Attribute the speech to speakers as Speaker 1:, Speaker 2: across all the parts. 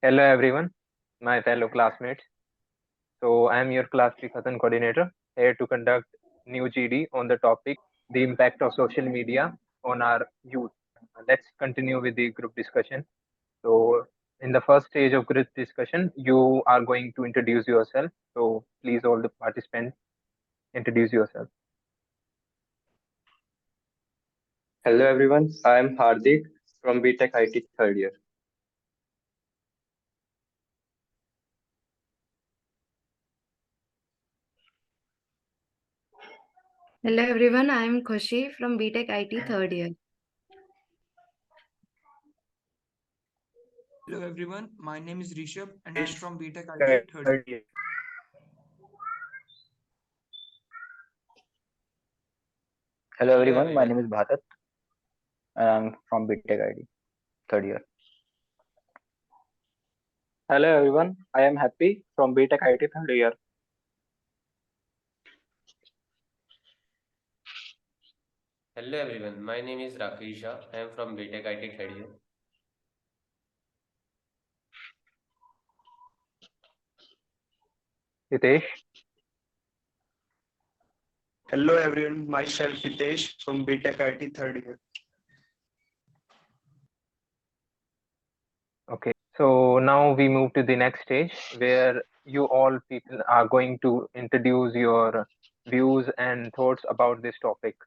Speaker 1: Hello everyone, my fellow classmates. So I am your class discussion coordinator here to conduct new GD on the topic the impact of social media on our youth. Let's continue with the group discussion. So in the first stage of group discussion, you are going to introduce yourself. So please all the participants introduce yourself.
Speaker 2: Hello everyone, I am Hardik from B.Tech IT third year.
Speaker 3: Hello everyone, I am Khushi from B.Tech IT third year.
Speaker 4: Hello everyone, my name is Rishabh and I'm from B.Tech
Speaker 2: Third
Speaker 4: IT third year.
Speaker 2: year.
Speaker 5: Hello everyone, my name is Bharat and I'm from B.Tech ID, third year.
Speaker 6: Hello everyone, I am Happy from B.Tech IT third year.
Speaker 7: Hello everyone, my name is Rakhisha. I am from B.Tech IT third year.
Speaker 1: Hitesh,
Speaker 8: Hello everyone, myself Hitesh from B.Tech IT third year.
Speaker 1: okay. So now we move to the next stage where you all people are going to introduce your views and thoughts about this topic.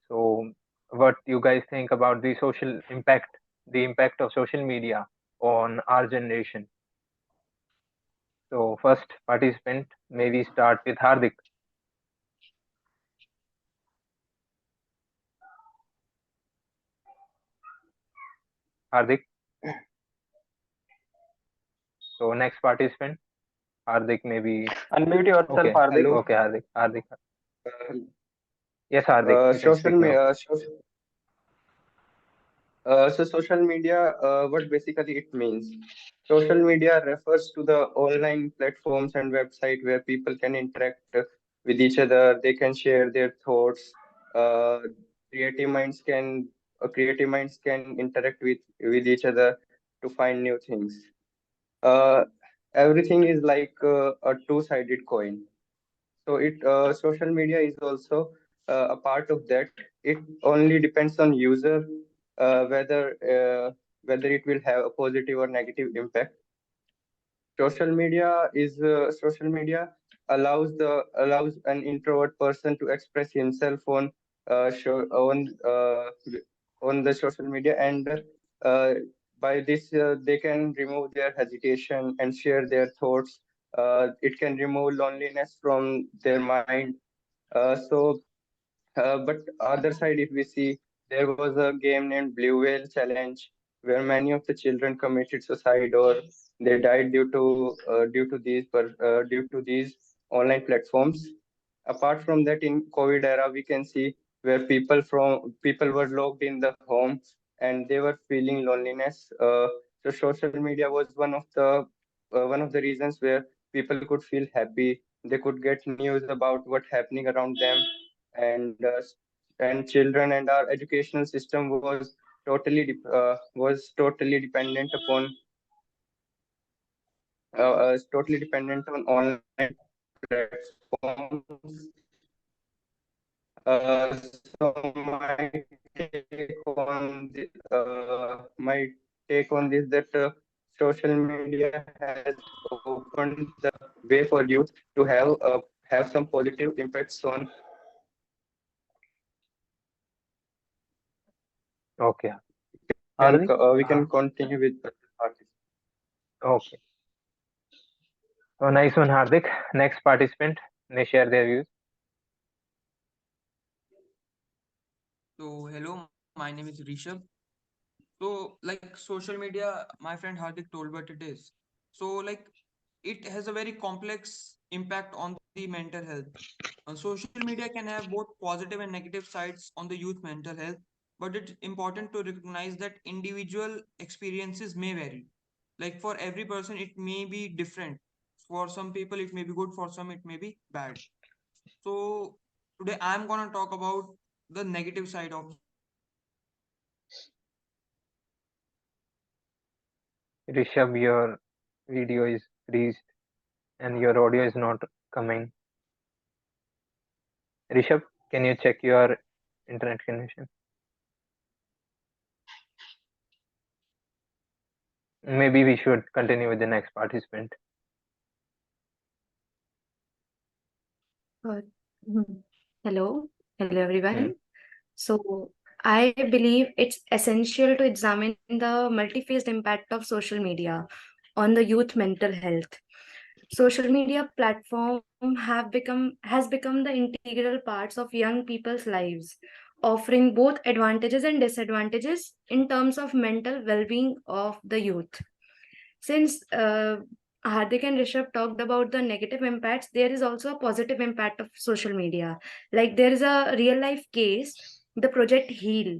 Speaker 1: So, what you guys think about the social impact, the impact of social media on our generation? So, first participant, maybe start with Hardik. Hardik. So, next participant, Hardik, maybe.
Speaker 6: Unmute yourself,
Speaker 1: Okay,
Speaker 6: Hardik.
Speaker 2: Hello.
Speaker 1: okay, Hardik. Hardik.
Speaker 2: Uh,
Speaker 1: Yes, Hardik, you can
Speaker 2: social
Speaker 1: speak now.
Speaker 2: media. So social media, what basically it means? Social media refers to the online platforms and website where people can interact with each other. They can share their thoughts. Uh, creative minds can interact with each other to find new things. Uh, Everything is like a two-sided coin. So it social media is also a part of that. It only depends on user uh, whether whether it will have a positive or negative impact. Social media allows an introvert person to express himself show, on the social media, and uh, by this they can remove their hesitation and share their thoughts. It can remove loneliness from their mind. But other side, if we see, there was a game named Blue Whale Challenge where many of the children committed suicide or they died due to these online platforms. Apart from that, in COVID era, we can see where people were locked in the home and they were feeling loneliness. So social media was one of the reasons where people could feel happy. They could get news about what happening around them, and children and our educational system was totally dependent on online platforms. So my take on this that social media has opened the way for youth to have some positive impacts on.
Speaker 1: Okay, Hardik.
Speaker 2: We can continue with the artist.
Speaker 1: Okay. So, nice one, Hardik. Next participant may share their views.
Speaker 4: So hello, my name is Rishabh. So like social media, my friend Hardik told what it is. So like it has a very complex impact on the mental health. Social media can have both positive and negative sides on the youth mental health, but it's important to recognize that individual experiences may vary. Like for every person, it may be different. For some people, it may be good. For some, it may be bad. So today, I'm gonna talk about the negative side of social media.
Speaker 1: Rishabh, your video is freezed and your audio is not coming. Rishabh, can you check your internet connection? Maybe we should continue with the next participant.
Speaker 3: Uh, hmm. Hello, hello everyone.
Speaker 1: Hmm.
Speaker 3: So I believe it's essential to examine the multi-phased impact of social media on the youth mental health. Social media platform has become the integral parts of young people's lives, offering both advantages and disadvantages in terms of mental well-being of the youth. Since Hardik and Rishabh talked about the negative impacts, there is also a positive impact of social media. Like there is a real life case, the Project Heal,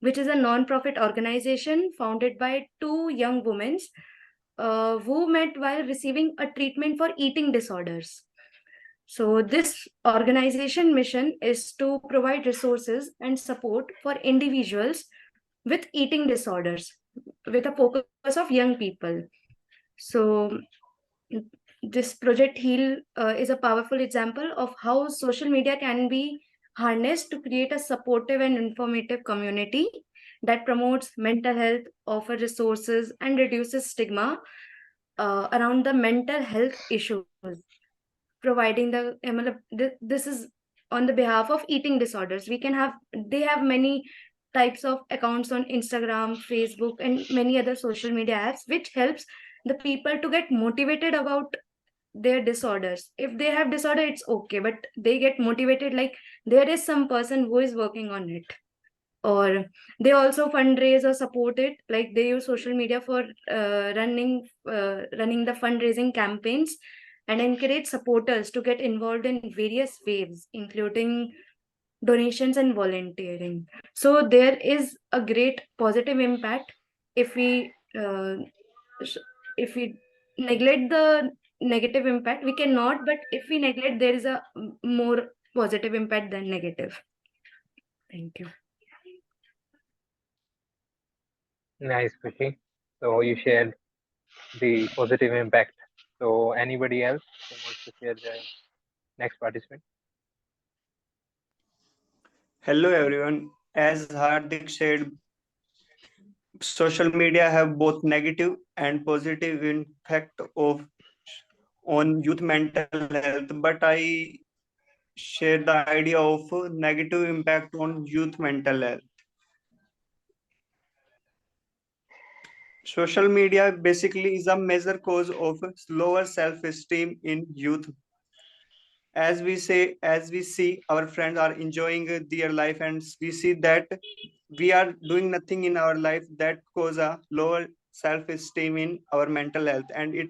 Speaker 3: which is a non-profit organization founded by two young women who met while receiving a treatment for eating disorders. So, this organization mission is to provide resources and support for individuals with eating disorders with a focus of young people. So, this Project Heal is a powerful example of how social media can be harnessed to create a supportive and informative community that promotes mental health, offers resources, and reduces stigma around the mental health issues, providing the this is on the behalf of eating disorders. We can have they have many types of accounts on Instagram, Facebook, and many other social media apps, which helps the people to get motivated about their disorders. If they have disorder, it's okay, but they get motivated like there is some person who is working on it. Or they also fundraise or support it, like they use social media for running the fundraising campaigns and encourage supporters to get involved in various waves, including donations and volunteering. So there is a great positive impact if sh- we neglect the negative impact. We cannot, but if we neglect, there is a more positive impact than negative. Thank you.
Speaker 1: Nice, Kushi. So you shared the positive impact. So anybody else who wants to share the next participant?
Speaker 8: Hello everyone. As Hardik said, social media have both negative and positive impact of on youth mental health, but I share the idea of negative impact on youth mental health. Social media basically is a major cause of lower self-esteem in youth. As we see our friends are enjoying their life, and we see that we are doing nothing in our life, that cause a lower self-esteem in our mental health, and it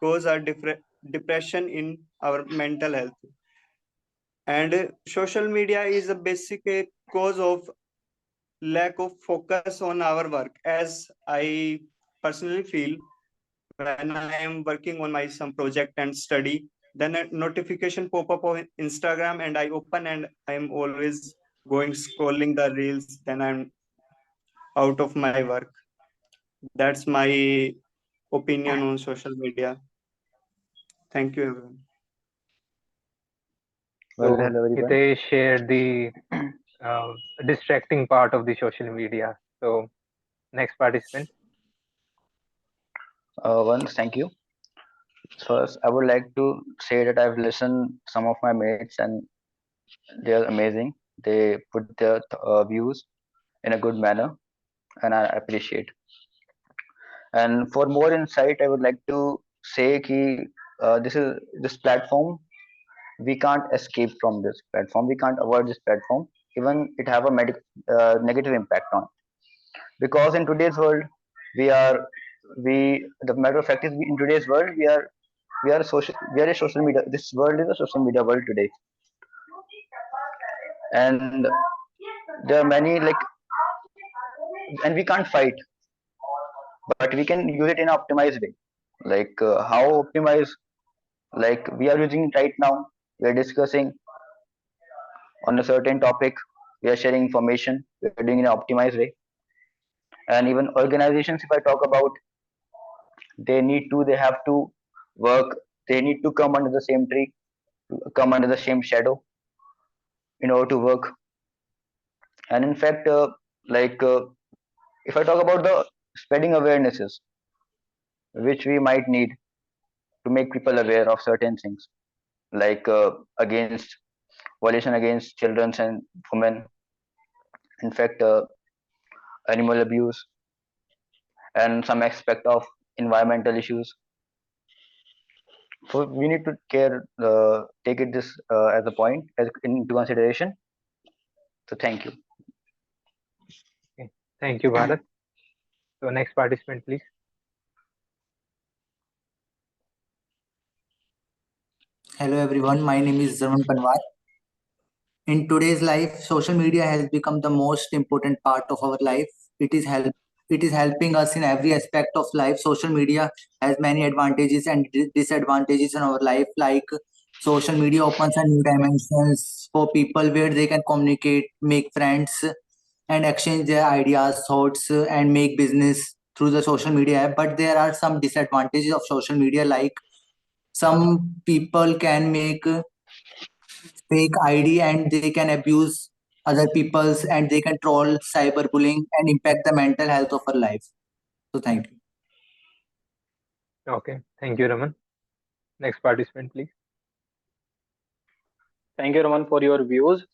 Speaker 8: cause a depression in our mental health. And social media is a basic cause of lack of focus on our work. As I personally feel, when I am working on my some project and study, then a notification pop up on Instagram, and I open, and I'm always going scrolling the reels, then I'm out of my work. That's my opinion on social media. Thank you, everyone.
Speaker 5: Well,
Speaker 1: So
Speaker 5: hello everyone.
Speaker 1: Hitesh shared the uh, distracting part of the social media. So next participant.
Speaker 5: Once, thank you. First, I would like to say that I've listened some of my mates and they are amazing. They put their views in a good manner, and I appreciate. And for more insight, I would like to say कि this platform. We can't escape from this platform. We can't avoid this platform. Even it have a negative impact on. Because in today's world, we are we the matter of fact is in today's world we are a social media. This world is a social media world today, and there are many like, and we can't fight, but we can use it in an optimized way. Like how optimize, like we are using it right now. We are discussing on a certain topic. We are sharing information. We are doing it in an optimized way. And even organizations, if I talk about, They have to work, they need to come under the same tree, come under the same shadow in order to work. And in fact, like if I talk about the spreading awarenesses which we might need to make people aware of certain things, like against violation against children and women, in fact, animal abuse, and some aspect of environmental issues. So we need to take it this as a point as into consideration. So thank you.
Speaker 1: Okay. Thank you, Bharat. So next participant, please.
Speaker 9: Hello everyone, my name is Zarwan Panwar. In today's life, social media has become the most important part of our life. It is helping us in every aspect of life. Social media has many advantages and disadvantages in our life. Like social media opens a new dimensions for people where they can communicate, make friends, and exchange their ideas, thoughts, and make business through the social media app. But there are some disadvantages of social media, like some people can make fake ID and they can abuse other people's and they can troll cyberbullying and impact the mental health of our life. So thank you.
Speaker 1: Okay. Thank you, Raman. Next participant, please.
Speaker 6: Thank you, Raman, for your views.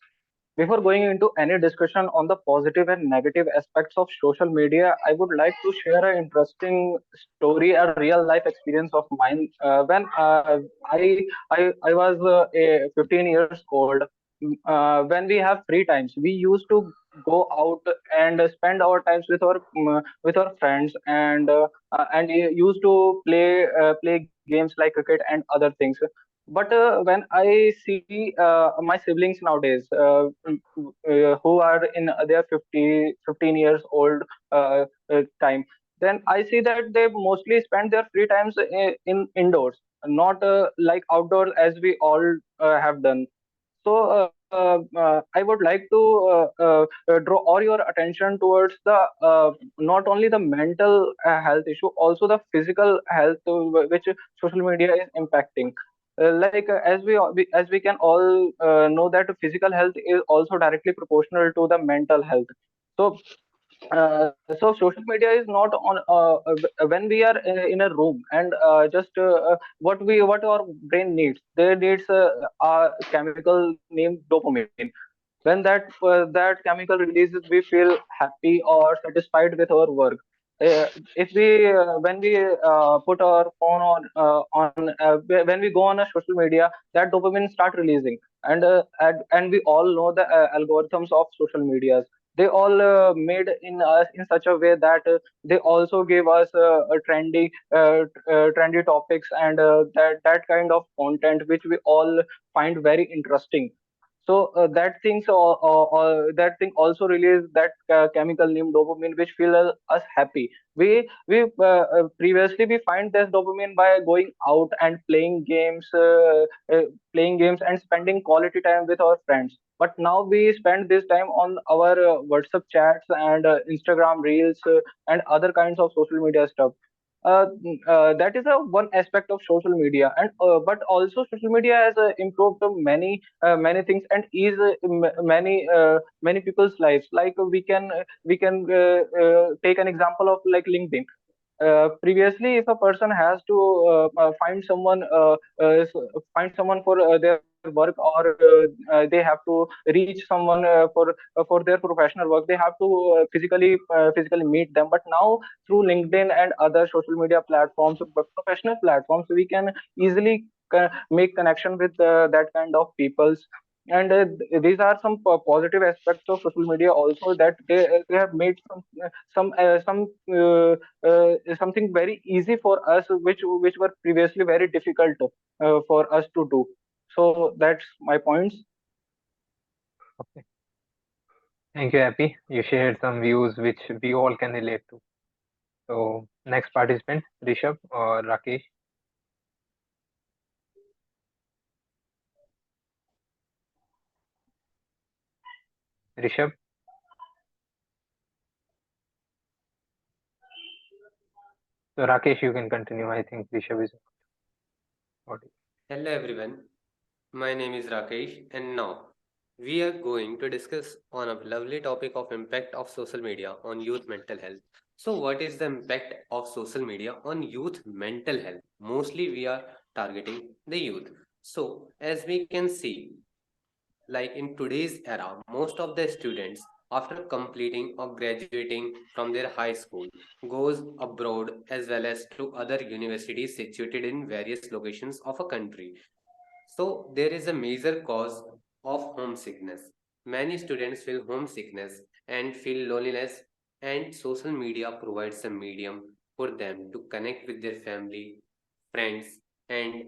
Speaker 6: Before going into any discussion on the positive and negative aspects of social media, I would like to share an interesting story, a real life experience of mine. When I was 15 years old, when we have free times, we used to go out and spend our times with our friends and used to play games like cricket and other things. But when I see my siblings nowadays, who are in their 15 years old time, then I see that they mostly spend their free times in indoors, not like outdoors as we all have done. So I would like to draw all your attention towards the not only the mental health issue, also the physical health which social media is impacting. As we can all know that physical health is also directly proportional to the mental health. So so social media is not on when we are in a room and just what our brain needs. They needs a chemical named dopamine. When that chemical releases, we feel happy or satisfied with our work. If we when we put our phone when we go on a social media, that dopamine start releasing, and we all know the algorithms of social medias. They all made in us in such a way that they also give us trendy topics and that kind of content which we all find very interesting. So that thing also release that chemical named dopamine, which feel us happy. Previously we find this dopamine by going out and playing games and spending quality time with our friends. But now we spend this time on our WhatsApp chats and Instagram reels and other kinds of social media stuff. That is a one aspect of social media, and but also social media has improved many things and is many people's lives. Like we can take an example of like LinkedIn. Previously, if a person has to find someone for their work, or they have to reach someone for their professional work, they have to physically meet them. But now through LinkedIn and other social media platforms, professional platforms, we can easily make connection with that kind of peoples. And these are some positive aspects of social media also, that they have made some something very easy for us, which were previously very difficult for us to do. So that's my points.
Speaker 1: Okay. Thank you, Happy. You shared some views which we all can relate to. So next participant, Rishabh or Rakesh. Rishabh. So Rakesh, you can continue. I think Rishabh is audible.
Speaker 7: Hello everyone, my name is Rakesh and now we are going to discuss on a lovely topic of impact of social media on youth mental health. So what is the impact of social media on youth mental health? Mostly we are targeting the youth. So as we can see, like in today's era, most of the students after completing or graduating from their high school goes abroad as well as to other universities situated in various locations of a country. So there is a major cause of homesickness. Many students feel homesickness and feel loneliness, and social media provides a medium for them to connect with their family, friends, and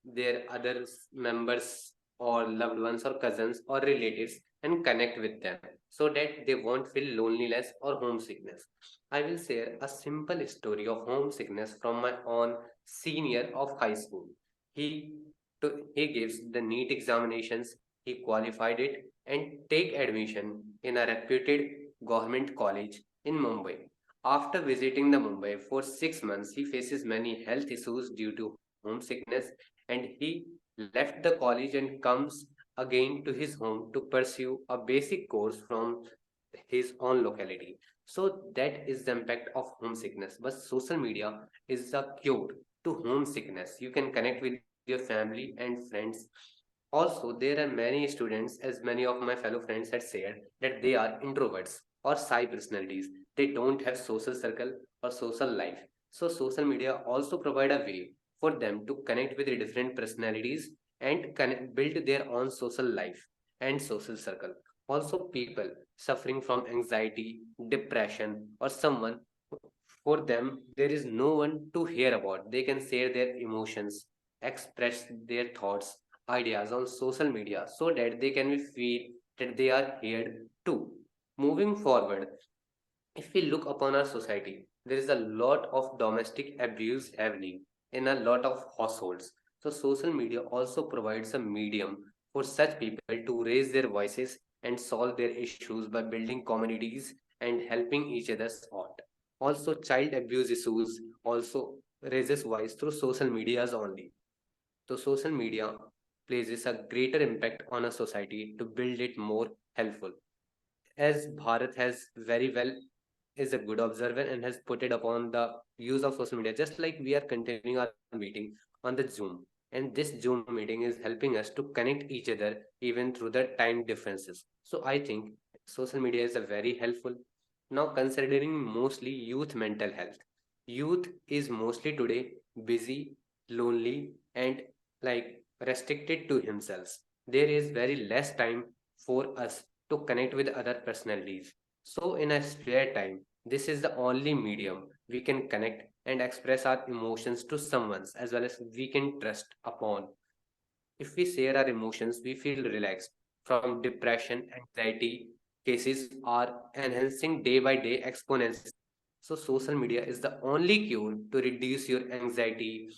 Speaker 7: their other members or loved ones or cousins or relatives and connect with them so that they won't feel loneliness or homesickness. I will share a simple story of homesickness from my own senior of high school. He he gives the NEET examinations, he qualified it, and take admission in a reputed government college in Mumbai. After visiting the Mumbai for 6 months, he faces many health issues due to homesickness, and he left the college and comes again to his home to pursue a basic course from his own locality. So that is the impact of homesickness. But social media is the cure to homesickness. You can connect with your family and friends. Also, there are many students, as many of my fellow friends had said, that they are introverts or shy personalities. They don't have social circle or social life. So social media also provide a way for them to connect with the different personalities and build their own social life and social circle. Also, people suffering from anxiety, depression, or someone, for them, there is no one to hear about. They can share their emotions, express their thoughts, ideas on social media so that they can feel that they are heard too. Moving forward, if we look upon our society, there is a lot of domestic abuse happening in a lot of households. So, social media also provides a medium for such people to raise their voices and solve their issues by building communities and helping each other's out. Also, child abuse issues also raises voice through social medias only. So, social media places a greater impact on a society to build it more helpful, as Bharat has very well is a good observer and has put it upon the use of social media. Just like we are continuing our meeting on the Zoom, and this Zoom meeting is helping us to connect each other even through the time differences. So I think social media is a very helpful. Now considering mostly youth mental health, youth is mostly today busy, lonely, and like restricted to himself. There is very less time for us to connect with other personalities. So, in a spare time, this is the only medium we can connect and express our emotions to someone as well as we can trust upon. If we share our emotions, we feel relaxed. From depression, anxiety, cases are enhancing day by day exponentially. So, social media is the only cure to reduce your anxiety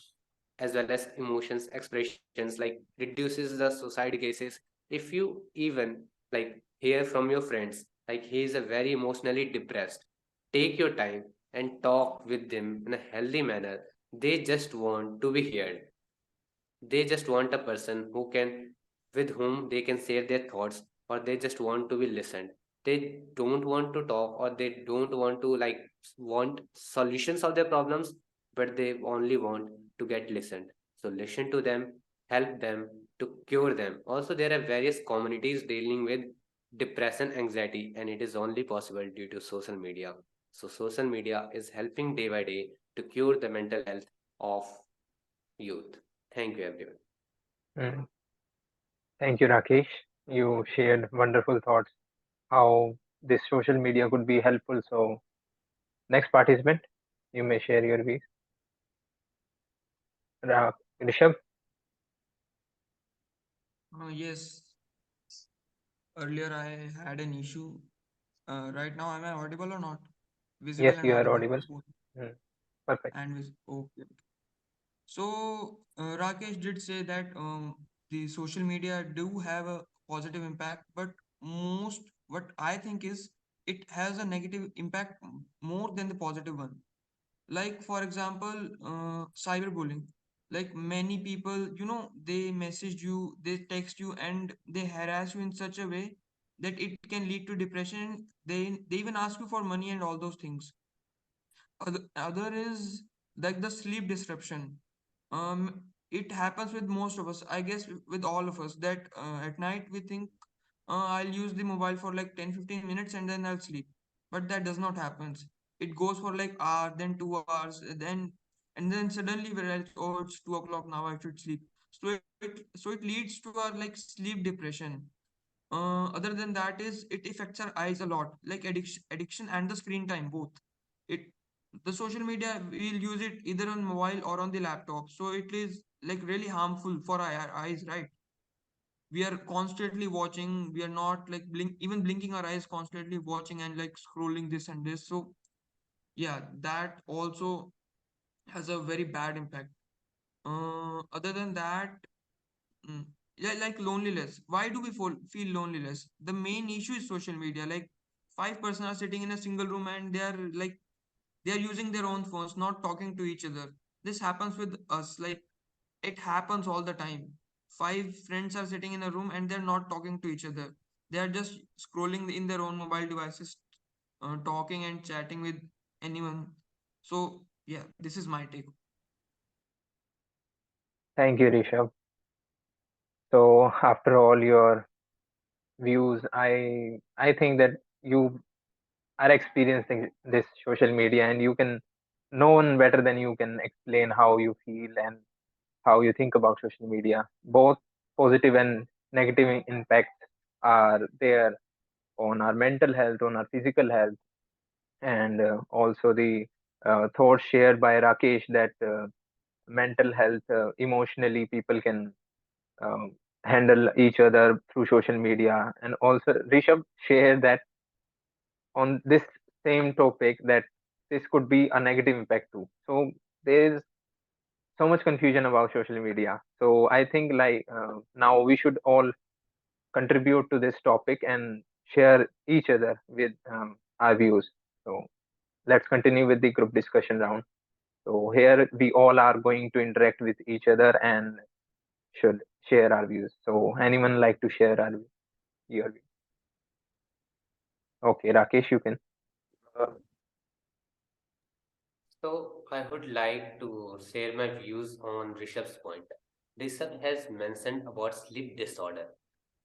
Speaker 7: as well as emotions expressions, like reduces the suicide cases. If you even like hear from your friends like he is a very emotionally depressed, take your time and talk with them in a healthy manner. They just want to be heard. They just want a person who can, with whom they can share their thoughts, or they just want to be listened. They don't want to talk, or they don't want to like want solutions of their problems, but they only want to get listened. So listen to them, help them to cure them. Also, there are various communities dealing with depression, anxiety, and it is only possible due to social media. So social media is helping day by day to cure the mental health of youth. Thank you, everyone.
Speaker 1: Mm. Thank you, Rakesh. You shared wonderful thoughts how this social media could be helpful. So, next participant, you may share your views. Rishabh,
Speaker 4: Yes, earlier I had an issue. Right now, am I audible or not?
Speaker 1: yes,
Speaker 4: Visible and
Speaker 1: you are
Speaker 4: audible.
Speaker 1: audible.
Speaker 4: Both.
Speaker 1: Mm, perfect.
Speaker 4: Okay. So Rakesh did say that the social media do have a positive impact, but most what I think is it has a negative impact more than the positive one. Like for example, cyberbullying. Like many people, they message you, they text you, and they harass you in such a way that it can lead to depression. They even ask you for money and all those things. Other is like the sleep disruption. It happens with most of us, I guess, with all of us, that at night we think, I'll use the mobile for like 10-15 minutes and then I'll sleep. But that does not happen. It goes for like hour, then 2 hours, then suddenly we realize, oh, it's 2 o'clock now, I should sleep. So it leads to our like sleep depression. Other than that is it affects our eyes a lot, like addiction and the screen time both. It The social media, we'll use it either on mobile or on the laptop, so it is like really harmful for our eyes, right? We are constantly watching, we are not like even blinking our eyes, constantly watching and like scrolling this and this. So yeah, that also has a very bad impact. Other than that, Mm. Yeah, like loneliness. Why do we feel loneliness? The main issue is social media. Like 5 person are sitting in a single room and they are using their own phones, not talking to each other. This happens with us. Like it happens all the time. 5 friends are sitting in a room and they're not talking to each other. They are just scrolling in their own mobile devices, talking and chatting with anyone. So yeah, this is my take.
Speaker 1: Thank you, Rishabh. So after all your views, I think that you are experiencing this social media, and you can, no one better than you can explain how you feel and how you think about social media. Both positive and negative impacts are there on our mental health, on our physical health, and also the thoughts shared by Rakesh that mental health, emotionally, people can um, handle each other through social media. And also, Rishabh shared that on this same topic that this could be a negative impact too. So there is so much confusion about social media. So I think like now we should all contribute to this topic and share each other with our views. So let's continue with the group discussion round. So here we all are going to interact with each other and should share our views. So anyone like to share your view? Okay, Rakesh, you can.
Speaker 2: Uh,
Speaker 7: So I would like to share my views on Rishabh's point. Rishabh has mentioned about sleep disorder.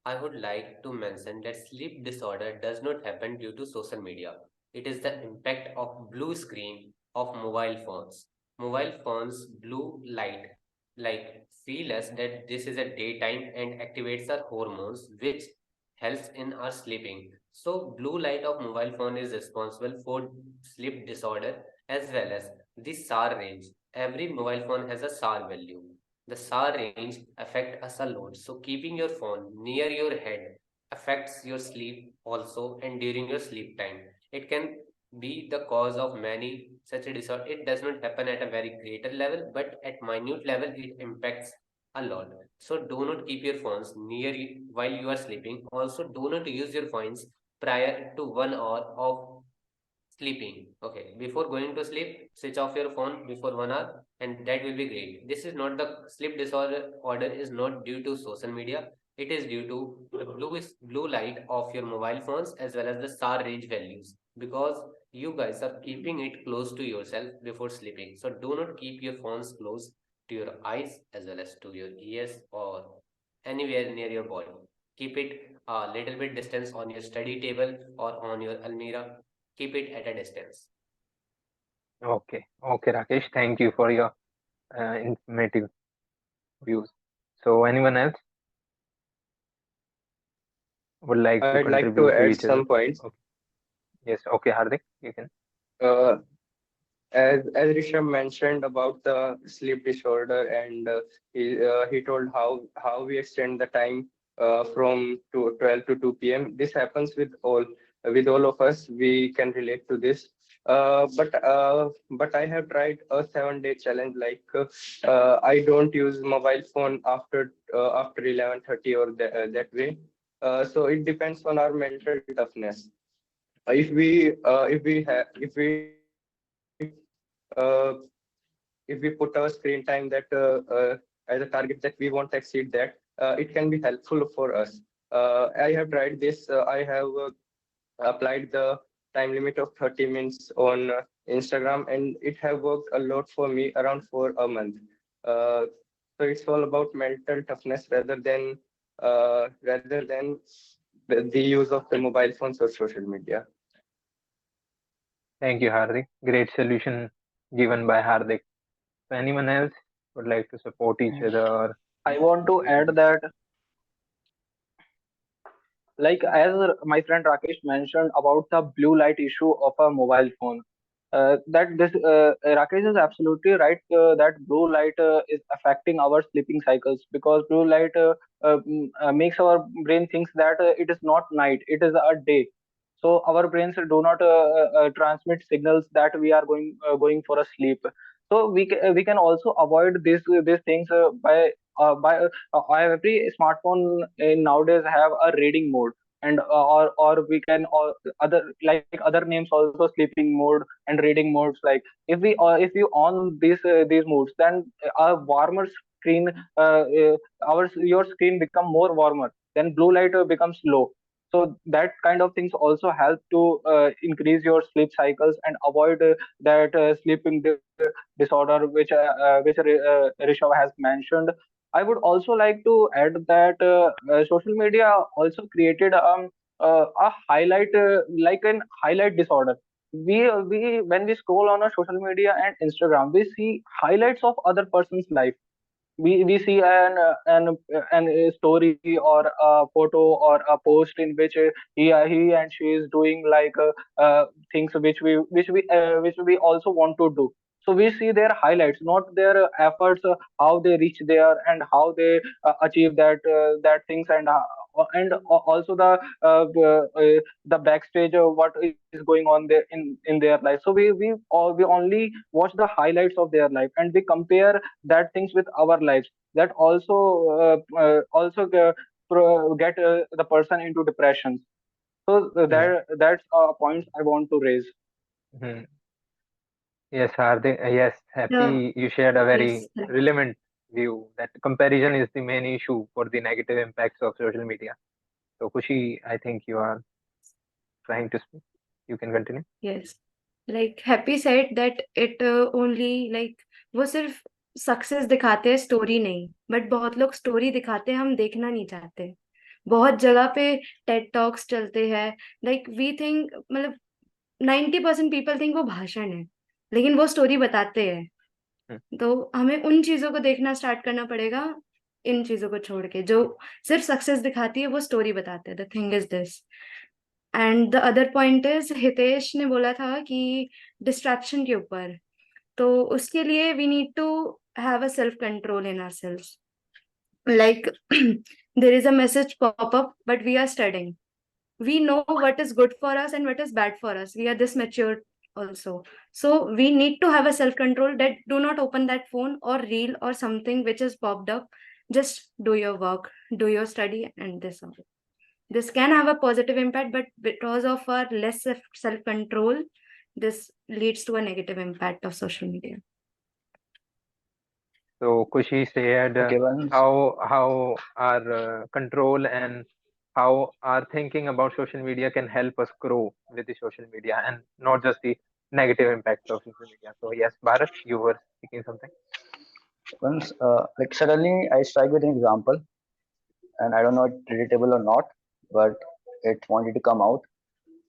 Speaker 7: I would like to mention that sleep disorder does not happen due to social media. It is the impact of blue screen of mobile phones. Mobile phones blue light like feel us that this is a daytime and activates our hormones which helps in our sleeping. So blue light of mobile phone is responsible for sleep disorder as well as the SAR range. Every mobile phone has a SAR value. The SAR range affect us a lot. So keeping your phone near your head affects your sleep also and during your sleep time. It can be the cause of many such a disorder. It does not happen at a very greater level, but at minute level it impacts a lot. So do not keep your phones near you while you are sleeping. Also do not use your phones prior to 1 hour of sleeping. Okay, before going to sleep, switch off your phone before 1 hour, and that will be great. This is not the sleep disorder order is not due to social media. It is due to the blue light of your mobile phones as well as the star range values because you guys are keeping it close to yourself before sleeping. So do not keep your phones close to your eyes as well as to your ears or anywhere near your body. Keep it a little bit distance on your study table or on your almirah. Keep it at a distance.
Speaker 1: Okay, okay, Rakesh, thank you for your informative views. So anyone else would like to
Speaker 2: I'd like to
Speaker 1: contribute to
Speaker 2: add
Speaker 1: each other?
Speaker 2: some points.
Speaker 1: Okay. Yes, okay, Hardik, you can.
Speaker 2: Uh, as Rishabh mentioned about the sleep disorder, and he told how we extend the time from 12 to 2 p.m. This happens with all of us. We can relate to this. But I have tried a 7 day challenge. Like I don't use mobile phone after 11:30 or that way. So it depends on our mental toughness. If we have if we uh, if we put our screen time that as a target that we won't exceed that, it can be helpful for us. I have tried this. I have applied the time limit of 30 minutes on Instagram, and it have worked a lot for me around for a month. Uh, so it's all about mental toughness rather than the use of the mobile phones or social media.
Speaker 1: Thank you, Hardik. Great solution given by Hardik. So anyone else would like to support each other or
Speaker 6: I want to add that, like as my friend Rakesh mentioned about the blue light issue of a mobile phone, that this Rakesh is absolutely right, that blue light is affecting our sleeping cycles, because blue light makes our brain thinks that it is not night, it is a day. So our brains do not transmit signals that we are going for a sleep. So we can also avoid these things by every smartphone in nowadays have a reading mode, and or we can, or other, like other names also, sleeping mode and reading modes. Like if you on these modes, then a warmer screen, our your screen become more warmer, then blue light becomes low. So that kind of things also help to increase your sleep cycles and avoid that sleeping disorder which Rishabh has mentioned. I would also like to add that social media also created a highlight, like an highlight disorder. We when we scroll on a social media and Instagram, we see highlights of other person's life. We see an story or a photo or a post in which he and she is doing like things which we also want to do. So we see their highlights, not their efforts, how they reach there and how they achieve that things, and also the backstage what is going on there in their life. So we only watch the highlights of their life, and we compare that things with our lives. That also get the person into depression. So
Speaker 1: Hmm.
Speaker 6: that's points I want to raise.
Speaker 1: Hmm. Yes, Hardik. Yes,
Speaker 3: The
Speaker 1: happy you shared a
Speaker 3: yes,
Speaker 1: very relevant view that comparison is the main issue for the negative impacts of social media. So Kushi, I think you are trying to speak. You can continue.
Speaker 3: yes. Like Happy said that it only like वो सिर्फ success दिखाते हैं, story नहीं, but बहुत लोग story दिखाते हैं, हम देखना नहीं चाहते। बहुत जगह पे टेड टॉक्स चलते हैं, लाइक वी थिंक, मतलब 90% पीपल थिंक वो भाषण है, लेकिन वो स्टोरी बताते हैं।
Speaker 1: Hmm.
Speaker 3: तो हमें उन चीजों को देखना स्टार्ट करना पड़ेगा, इन चीजों को छोड़ के जो सिर्फ सक्सेस दिखाती है वो स्टोरी बताते हैं। The thing is this, and the other point is, Hitesh ने बोला था कि डिस्ट्रैक्शन के ऊपर, तो उसके लिए we need to have a self control in ourselves. Like there is a message pop up but we are studying, we know what is good for us and what is bad for us, we are this mature also. So we need to have a self control that do not open that phone or reel or something which is popped up. Just do your work, do your study, and this can have a positive impact, but because of our less self control, this leads to a negative impact of social media.
Speaker 1: So Kushi shared
Speaker 5: Okay, once
Speaker 1: how our control and how our thinking about social media can help us grow with the social media and not just the negative impacts of social media. So yes, Bharat, you were speaking something.
Speaker 5: once like suddenly I strike with an example, and I don't know it's relatable or not, but it wanted to come out.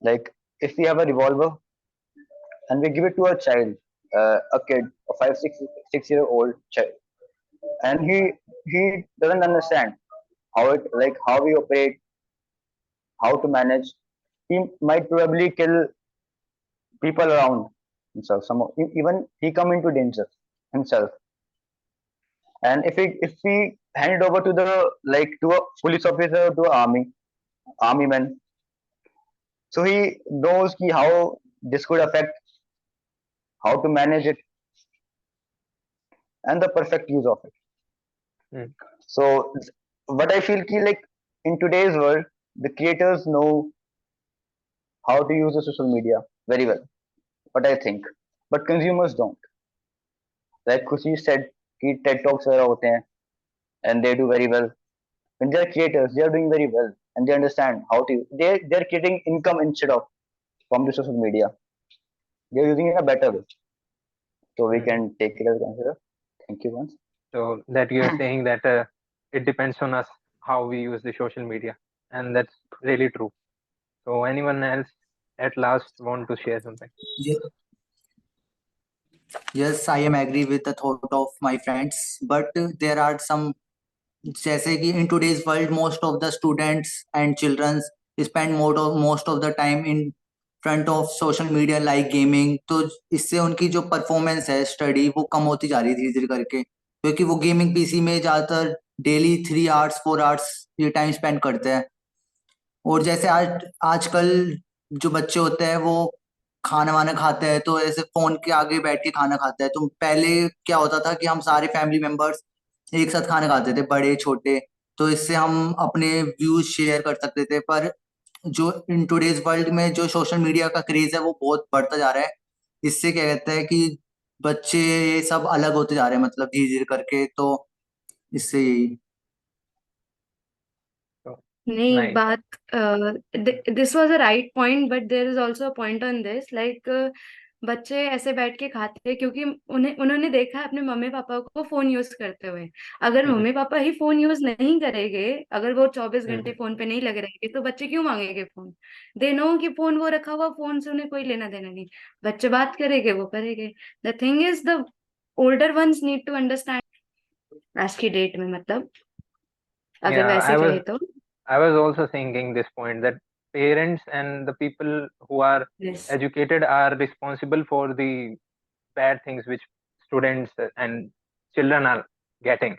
Speaker 5: Like if we have a revolver and we give it to a child, a kid, a 5 6 6 year old child, and he doesn't understand how we operate, how to manage. He might probably kill people around himself. Even he come into danger himself. And if we hand it over to the like to a police officer, to a army man, so he knows how this could affect, how to manage it, and the perfect use of it.
Speaker 1: Hmm.
Speaker 5: So what I feel like in today's world, the creators know how to use the social media very well. What I think, but consumers don't. Like खुशी said कि TED Talks वगैरह होते हैं and they do very well. When they are creators, they are doing very well and they understand how to. They're creating income instead of from the social media. They're using it in a better way. So we
Speaker 1: Mhm.
Speaker 5: can take it as consider. Thank you once.
Speaker 1: So that you're saying that it depends on us how we use the social media, and that's really true. So anyone else at last want to share something?
Speaker 9: Ye- Yes, I am agree with the thought of my friends, but there are some जैसे कि in today's world most of the students and children spend most of the time in front of social media like gaming, तो इससे उनकी जो performance है study वो कम होती जा रही है धीरे धीरे करके, क्योंकि वो गेमिंग पीसी में ज्यादातर डेली 3 आवर्स 4 आवर्स ये टाइम स्पेंड करते हैं। और जैसे आजकल जो बच्चे होते हैं वो खाना वाना खाते हैं तो ऐसे फोन के आगे बैठ के खाना खाते हैं, तो पहले क्या होता था कि हम सारे फैमिली मेंबर्स एक साथ खाना खाते थे, बड़े छोटे, तो इससे हम अपने व्यूज शेयर कर सकते थे। पर जो इन टुडेज वर्ल्ड में जो सोशल मीडिया का क्रेज है वो बहुत बढ़ता जा रहा है। इससे क्या कहते हैं कि बच्चे ये सब अलग होते जा रहे हैं, मतलब धीरे धीरे करके, तो इससे यही।
Speaker 1: So
Speaker 3: नहीं
Speaker 1: nice.
Speaker 3: बात this was a right point but there is also a point on this like बच्चे ऐसे बैठ के खाते हैं क्योंकि उन्होंने देखा है अपने मम्मी पापा को फोन यूज करते हुए। अगर
Speaker 1: Mhm.
Speaker 3: मम्मी पापा ही फोन यूज नहीं करेंगे, अगर वो 24 घंटे
Speaker 1: Mhm.
Speaker 3: फोन पे नहीं लगे रहेंगे तो बच्चे क्यों मांगेंगे फोन? दे नो कि फोन वो रखा हुआ, फोन से उन्हें कोई लेना देना नहीं। बच्चे बात करेंगे, वो करेंगे। The thing is the older ones need to understand आज की डेट में, मतलब अगर
Speaker 1: Yeah,
Speaker 3: वैसे कहे तो।
Speaker 1: I was also thinking this point that parents and the people who are
Speaker 3: yes.
Speaker 1: educated are responsible for the bad things which students and children are getting.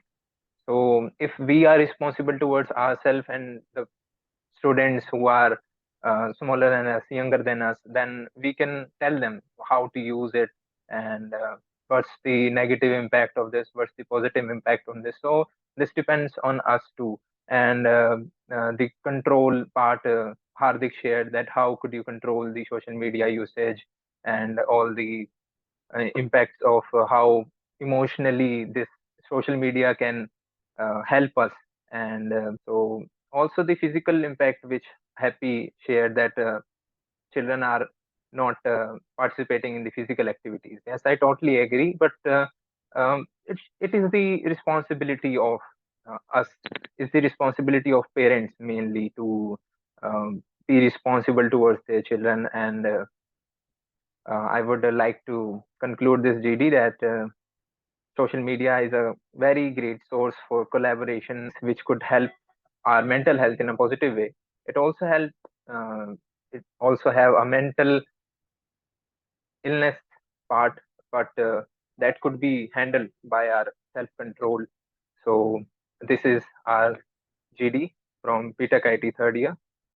Speaker 1: So if we are responsible towards ourselves and the students who are smaller than us, younger than us, then we can tell them how to use it and what's the negative impact of this, what's the positive impact on this. So this depends on us too. And the control part, Hardik shared that how could you control the social media usage and all the impacts of how emotionally this social media can help us, and so also the physical impact which Happy shared that children are not participating in the physical activities. Yes, I totally agree, but it is the responsibility of us, it's the responsibility of parents mainly to be responsible towards their children. And I would like to conclude this, GD, that social media is a very great source for collaborations which could help our mental health in a positive way. It also help. Uh, it also have a mental illness part, but that could be handled by our self control. So this is our GD from B.Tech IT third year.